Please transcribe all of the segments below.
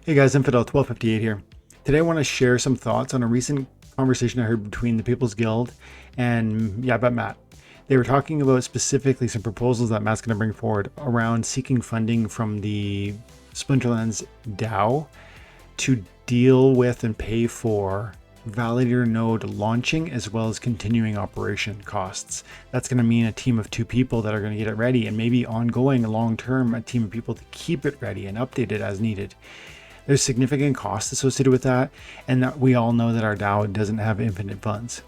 Hey guys, Infidel1258 here. Today I want to share some thoughts on a recent conversation I heard between the People's Guild and Yabapmatt. They were talking about specifically some proposals that Matt's going to bring forward around seeking funding from the Splinterlands DAO to deal with and pay for validator node launching as well as continuing operation costs. That's going to mean a team of 2 people that are going to get it ready, and maybe ongoing long term a team of people to keep it ready and update it as needed. There's significant costs associated with that, and that we all know that our DAO doesn't have infinite funds.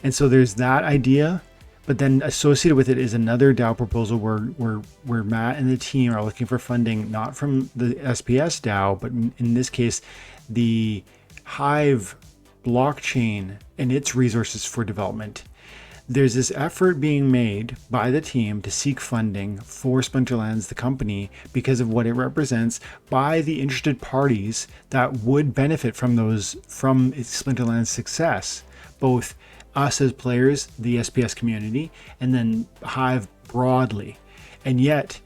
And so there's that idea, but then associated with it is another DAO proposal where Matt and the team are looking for funding, not from the SPS DAO, but in this case, the Hive blockchain and its resources for development. There's this effort being made by the team to seek funding for Splinterlands, the company, because of what it represents by the interested parties that would benefit from Splinterlands' success, both us as players, the SPS community, and then Hive broadly. And yet,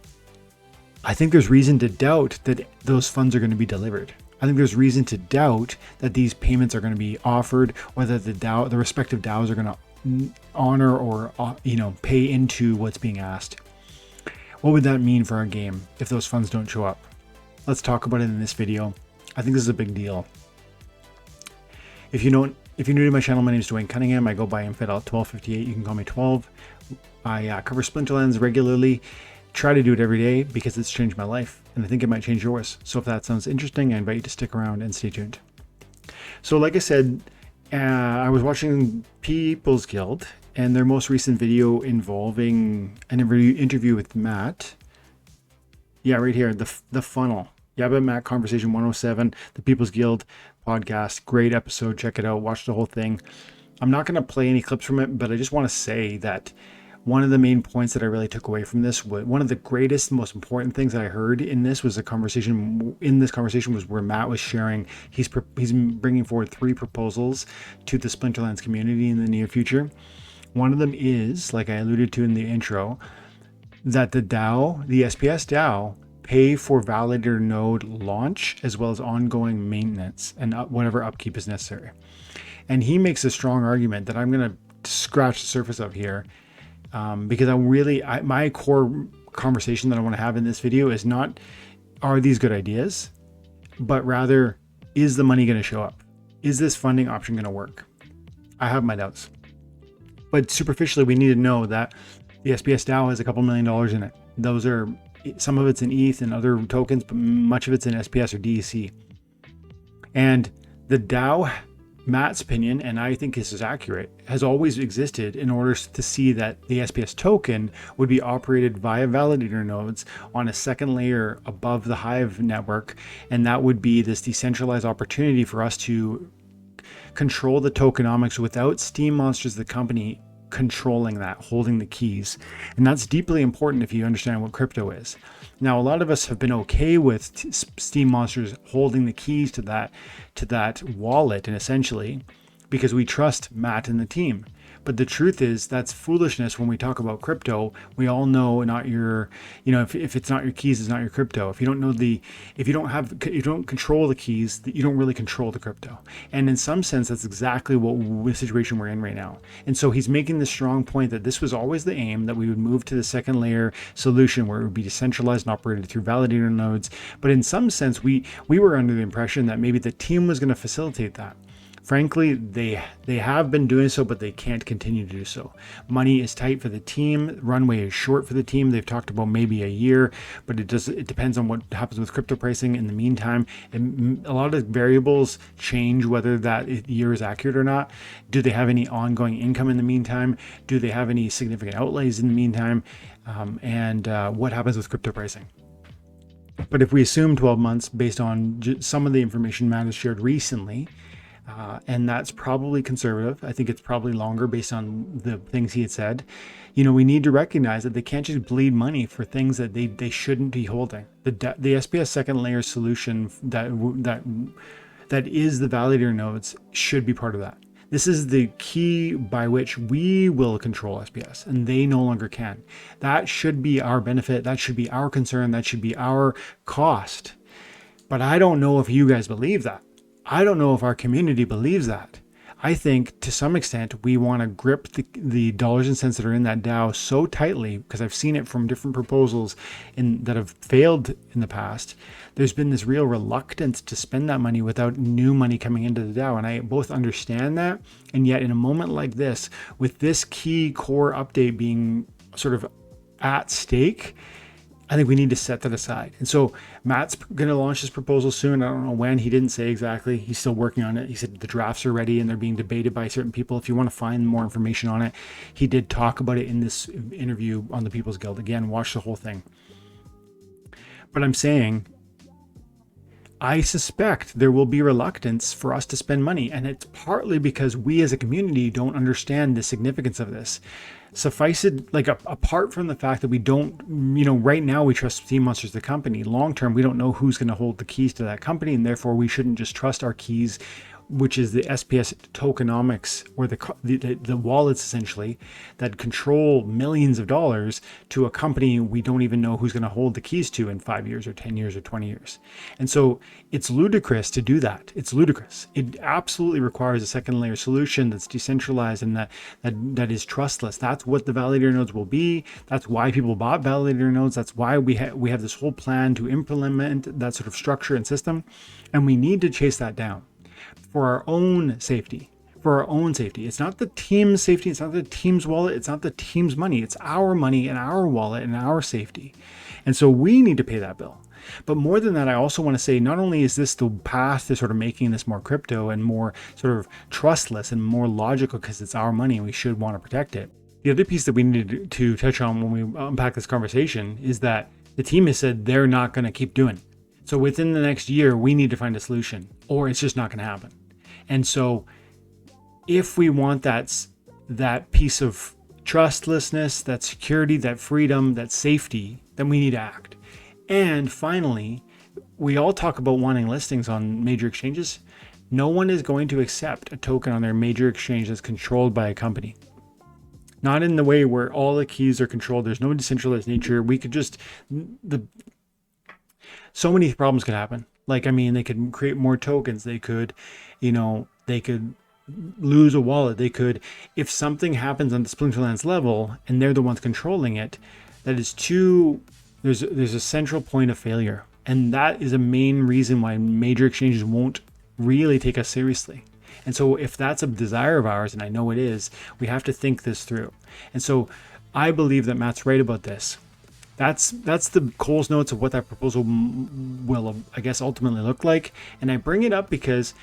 I think there's reason to doubt that those funds are going to be delivered. I think there's reason to doubt that these payments are going to be offered, or that the respective DAOs are going to honor or pay into what's being asked. What would that mean for our game if those funds don't show up? Let's talk about it in this video. I think this is a big deal. If you're new to my channel, my name is Dwayne Cunningham. I go by Infidel1258. You can call me 12. I cover Splinterlands regularly. Try to do it every day because it's changed my life, and I think it might change yours. So if that sounds interesting, I invite you to stick around and stay tuned. So like I said, I was watching People's Guild and their most recent video involving an interview with Matt. Yeah, right here, the funnel. Yabapmatt Conversation 107, the People's Guild podcast. Great episode. Check it out. Watch the whole thing. I'm not going to play any clips from it, but I just want to say that one of the main points that I really took away from this, one of the greatest, most important things that I heard in this was conversation was where Matt was sharing he's bringing forward 3 proposals to the Splinterlands community in the near future. One of them is, like I alluded to in the intro, that the SPS DAO, pay for validator node launch as well as ongoing maintenance and whatever upkeep is necessary. And he makes a strong argument that I'm going to scratch the surface of here. Because my core conversation that I want to have in this video is not, are these good ideas, but rather, is the money going to show up? Is this funding option going to work? I have my doubts. But superficially, we need to know that the SPS DAO has a couple $1 million in it. Those are, some of it's in ETH and other tokens, but much of it's in SPS or DEC. And the DAO, Matt's opinion, and I think this is accurate, has always existed in order to see that the SPS token would be operated via validator nodes on a second layer above the Hive network, and that would be this decentralized opportunity for us to control the tokenomics without Steem Monsters, the company, controlling that, holding the keys. And that's deeply important if you understand what crypto is. Now, a lot of us have been okay with Steem Monsters holding the keys to that wallet, and essentially because we trust Matt and the team. But the truth is that's foolishness when we talk about crypto. We all know if it's not your keys, it's not your crypto. If you don't control the keys, you don't really control the crypto. And in some sense, that's exactly the situation we're in right now. And so he's making the strong point that this was always the aim, that we would move to the second layer solution where it would be decentralized and operated through validator nodes. But in some sense, we were under the impression that maybe the team was going to facilitate that. Frankly, they have been doing so, but they can't continue to do so. Money is tight for the team. Runway is short for the team. They've talked about maybe a year, but it depends on what happens with crypto pricing in the meantime. And a lot of variables change whether that year is accurate or not. Do they have any ongoing income in the meantime? Do they have any significant outlays in the meantime? And what happens with crypto pricing? But if we assume 12 months based on some of the information Matt has shared recently, and that's probably conservative. I think it's probably longer based on the things he had said. We need to recognize that they can't just bleed money for things that they shouldn't be holding. The SPS second layer solution that is the validator nodes should be part of that. This is the key by which we will control SPS, and they no longer can. That should be our benefit. That should be our concern. That should be our cost. But I don't know if you guys believe that. I don't know if our community believes that. I think to some extent we want to grip the dollars and cents that are in that DAO so tightly, because I've seen it from different proposals that have failed in the past. There's been this real reluctance to spend that money without new money coming into the DAO. And I both understand that. And yet in a moment like this, with this key core update being sort of at stake, I think we need to set that aside. And so Matt's going to launch this proposal soon. I don't know when. He didn't say exactly. He's still working on it. He said the drafts are ready and they're being debated by certain people. If you want to find more information on it, he did talk about it in this interview on the People's Guild. Again, watch the whole thing. But I'm saying, I suspect there will be reluctance for us to spend money. And it's partly because we as a community don't understand the significance of this. Suffice it, like apart from the fact that we don't, right now we trust Steem Monsters, the company. Long term, we don't know who's going to hold the keys to that company, and therefore we shouldn't just trust our keys, which is the SPS tokenomics, or the wallets essentially that control millions of dollars, to a company we don't even know who's going to hold the keys to in 5 years or 10 years or 20 years. And so it's ludicrous to do that. It's ludicrous. It absolutely requires a second layer solution that's decentralized and that is trustless. That's what the validator nodes will be. That's why people bought validator nodes. That's why we have this whole plan to implement that sort of structure and system. And we need to chase that down. For our own safety, It's not the team's safety. It's not the team's wallet. It's not the team's money. It's our money and our wallet and our safety. And so we need to pay that bill. But more than that, I also want to say, not only is this the path to sort of making this more crypto and more sort of trustless and more logical because it's our money and we should want to protect it. The other piece that we need to touch on when we unpack this conversation is that the team has said they're not going to keep doing it. So within the next year, we need to find a solution, or it's just not going to happen. And so if we want that piece of trustlessness, that security, that freedom, that safety, then we need to act. And finally, we all talk about wanting listings on major exchanges. No one is going to accept a token on their major exchange that's controlled by a company. Not in the way where all the keys are controlled. There's no decentralized nature. We could just... So many problems could happen. Like, they could create more tokens. They could, they could lose a wallet. They could, if something happens on the Splinterlands level and they're the ones controlling it, there's a central point of failure. And that is a main reason why major exchanges won't really take us seriously. And so if that's a desire of ours, and I know it is, we have to think this through. And so I believe that Matt's right about this. That's the Cole's notes of what that proposal will, I guess, ultimately look like. And I bring it up because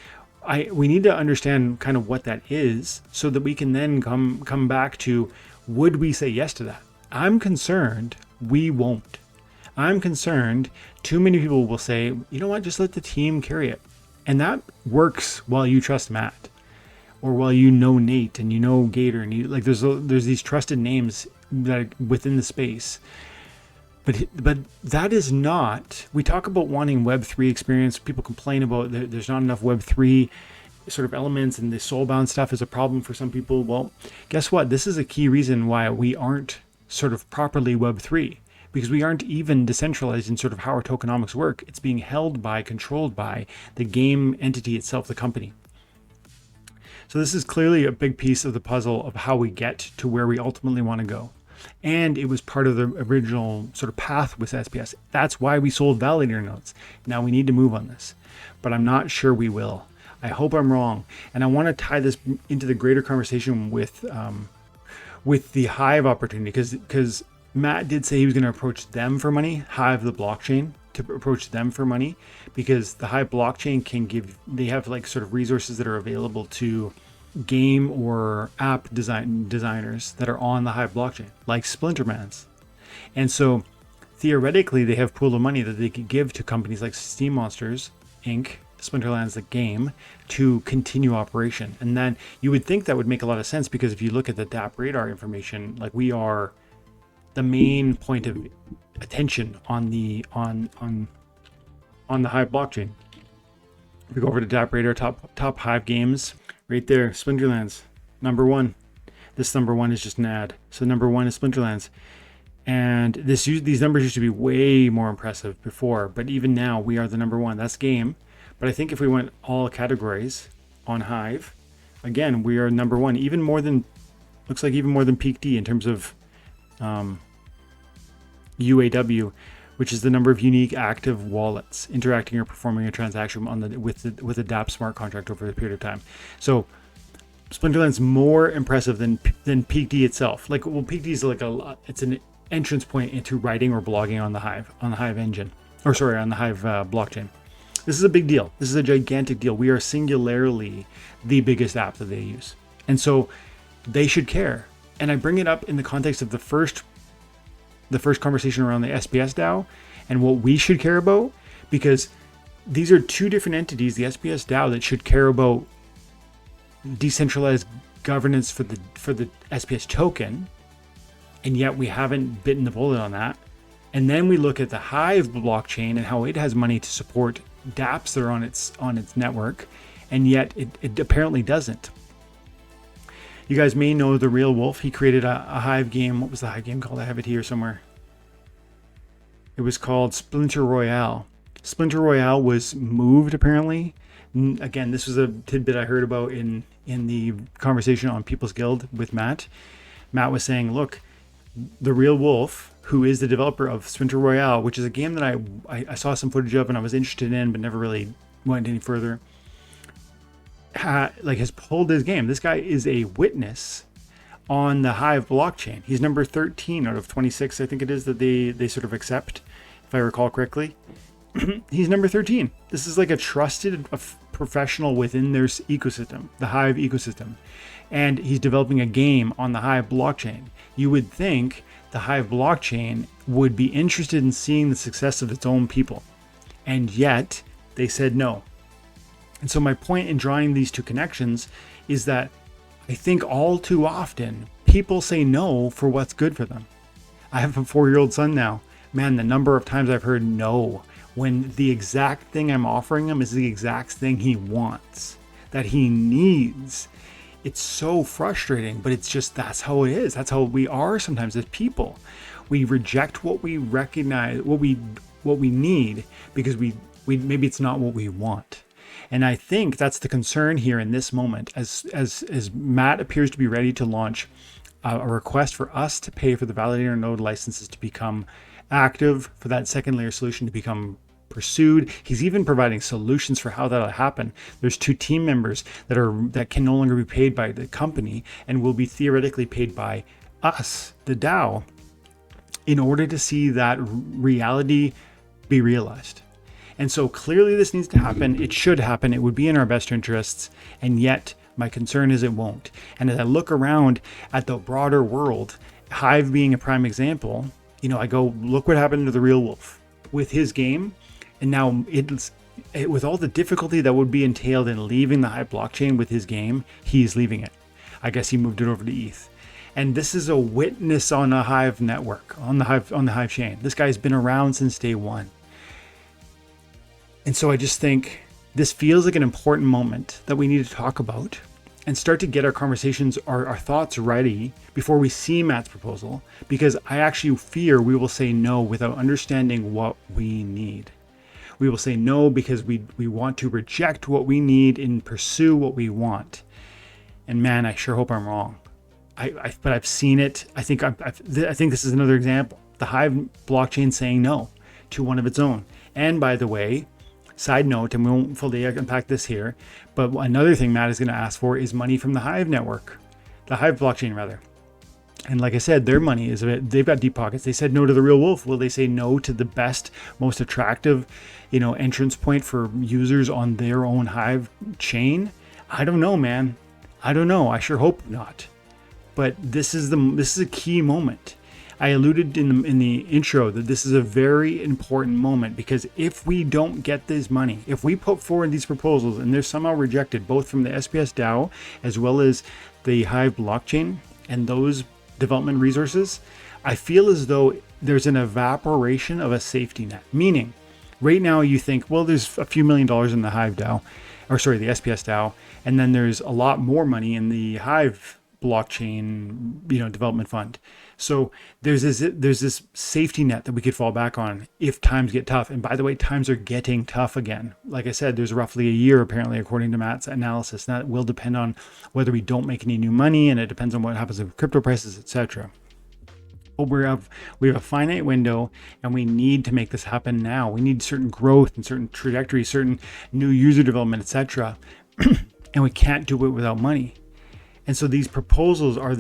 we need to understand kind of what that is so that we can then come back to, would we say yes to that? I'm concerned we won't. I'm concerned too many people will say, you know what, just let the team carry it. And that works while you trust Matt, or while you know Nate and you know Gator, and there's these trusted names that are within the space. But that is not, we talk about wanting Web3 experience. People complain about there's not enough Web3 sort of elements, and the soulbound stuff is a problem for some people. Well, guess what? This is a key reason why we aren't sort of properly Web3, because we aren't even decentralized in sort of how our tokenomics work. It's being held by, controlled by the game entity itself, the company. So this is clearly a big piece of the puzzle of how we get to where we ultimately want to go. And it was part of the original sort of path with SPS. That's why we sold validator nodes. Now we need to move on this, but I'm not sure we will. I hope I'm wrong. And I want to tie this into the greater conversation with the Hive opportunity, because Matt did say he was going to approach them for money, Hive, the blockchain, to approach them for money, because the Hive blockchain they have like sort of resources that are available to game or app designers that are on the Hive blockchain, like Splinterlands. And so theoretically, they have pool of money that they could give to companies like Steem Monsters, Inc., Splinterlands, the game, to continue operation. And then you would think that would make a lot of sense, because if you look at the DApp radar information, like we are the main point of attention on the Hive blockchain. If we go over to DApp radar, top Hive games, right there, Splinterlands, number one. This number one is just an ad. So number one is Splinterlands. And these numbers used to be way more impressive before, but even now we are the number one. That's game. But I think if we went all categories on Hive, again, we are number one, even more than, looks like even more than Peak D in terms of UAW, which is the number of unique active wallets interacting or performing a transaction on with a DApp smart contract over a period of time. So Splinterlands more impressive than Peak D itself. Like, well, Peak D is like it's an entrance point into writing or blogging on the Hive engine, or sorry, on the Hive blockchain. This is a big deal. This is a gigantic deal. We are singularly the biggest app that they use, and so they should care. And I bring it up in the context of the first conversation around the SPS DAO and what we should care about, because these are two different entities, the SPS DAO, that should care about decentralized governance for the SPS token, and yet we haven't bitten the bullet on that. And then we look at the Hive blockchain and how it has money to support dApps that are on its network, and yet it apparently doesn't. You guys may know the Real Wolf. He created a Hive game. What was the Hive game called? I have it here somewhere. It was called Splinter Royale. Splinter Royale was moved, apparently. Again, this was a tidbit I heard about in the conversation on People's Guild with Matt. Matt was saying, look, the Real Wolf, who is the developer of Splinter Royale, which is a game that I saw some footage of and I was interested in, but never really went any further, has pulled his game. This guy is a witness on the Hive blockchain. He's number 13 out of 26, I think it is, that they sort of accept, if I recall correctly. He's number 13. This is like a trusted professional within their ecosystem, the Hive ecosystem. And he's developing a game on the Hive blockchain. You would think the Hive blockchain would be interested in seeing the success of its own people. And yet they said no. And so my point in drawing these two connections is that I think all too often people say no for what's good for them. I have a 4-year-old son now. Man, the number of times I've heard no when the exact thing I'm offering him is the exact thing he wants, that he needs. It's so frustrating, but it's just, that's how it is. That's how we are sometimes as people. We reject what we recognize, what we need, because we maybe it's not what we want. And I think that's the concern here in this moment, as Matt appears to be ready to launch a request for us to pay for the validator node licenses to become active, for that second layer solution to become pursued. He's even providing solutions for how that'll happen. There's 2 team members that can no longer be paid by the company and will be theoretically paid by us, the DAO, in order to see that reality be realized. And so clearly this needs to happen. It should happen. It would be in our best interests. And yet my concern is it won't. And as I look around at the broader world, Hive being a prime example, I go, look what happened to the Real Wolf with his game. And now with all the difficulty that would be entailed in leaving the Hive blockchain with his game, he's leaving it. I guess he moved it over to ETH. And this is a witness on a Hive network, on the Hive chain. This guy's been around since day one. And so I just think this feels like an important moment that we need to talk about and start to get our conversations, our thoughts ready before we see Matt's proposal, because I actually fear we will say no without understanding what we need. We will say no because we want to reject what we need and pursue what we want. And man, I sure hope I'm wrong. But I've seen it. I think this is another example. The Hive blockchain saying no to one of its own. And by the way, side note, and we won't fully unpack this here, but another thing Matt is going to ask for is money from the Hive network, the Hive blockchain rather. And like I said, their money they've got deep pockets. They said no to the Real Wolf. Will they say no to the best, most attractive, entrance point for users on their own Hive chain? I don't know, man. I don't know. I sure hope not. But this is a key moment. I alluded in the intro that this is a very important moment, because if we don't get this money, if we put forward these proposals and they're somehow rejected, both from the SPS DAO as well as the Hive blockchain and those development resources, I feel as though there's an evaporation of a safety net. Meaning, right now you think, well, there's a few $1 million in the Hive DAO, the SPS DAO, and then there's a lot more money in the Hive blockchain, development fund. So there's this safety net that we could fall back on if times get tough. And by the way, times are getting tough again. Like I said, there's roughly a year, apparently, according to Matt's analysis. And that will depend on whether we don't make any new money, and it depends on what happens with crypto prices, etc. But we have a finite window, and we need to make this happen now. We need certain growth and certain trajectory, certain new user development, etc. And we can't do it without money. And so these proposals are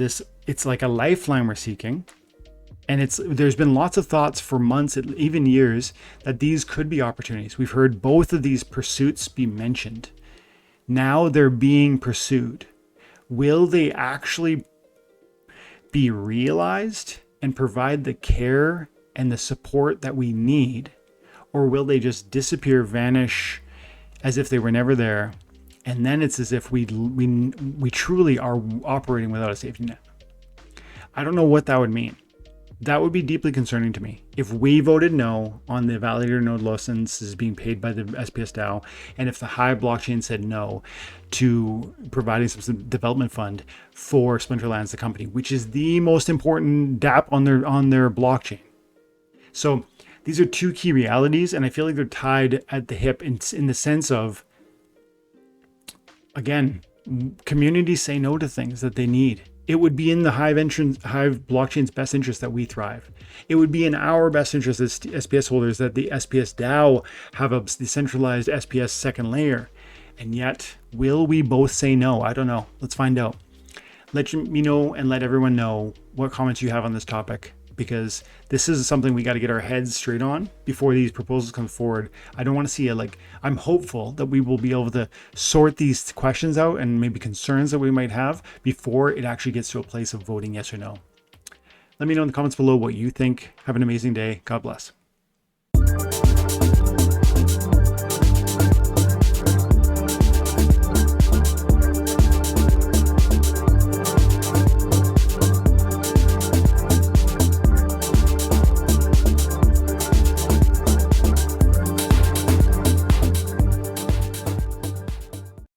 it's like a lifeline we're seeking. And there's been lots of thoughts for months, even years, that these could be opportunities. We've heard both of these pursuits be mentioned. Now they're being pursued. Will they actually be realized and provide the care and the support that we need? Or will they just disappear, vanish as if they were never there? And then it's as if we truly are operating without a safety net. I don't know what that would mean. That would be deeply concerning to me. If we voted no on the validator node licenses being paid by the SPS DAO, and if the Hive blockchain said no to providing some development fund for Splinterlands, the company, which is the most important DApp on their blockchain. So these are two key realities, and I feel like they're tied at the hip in the sense of, again, communities say no to things that they need. It would be in the Hive blockchain's best interest that we thrive. It would be in our best interest as SPS holders that the SPS DAO have a decentralized SPS second layer. And yet, will we both say no? I don't know. Let's find out. Let me know and let everyone know what comments you have on this topic, because this is something we got to get our heads straight on before these proposals come forward. I don't want to see I'm hopeful that we will be able to sort these questions out and maybe concerns that we might have before it actually gets to a place of voting yes or no. Let me know in the comments below what you think. Have an amazing day. God bless.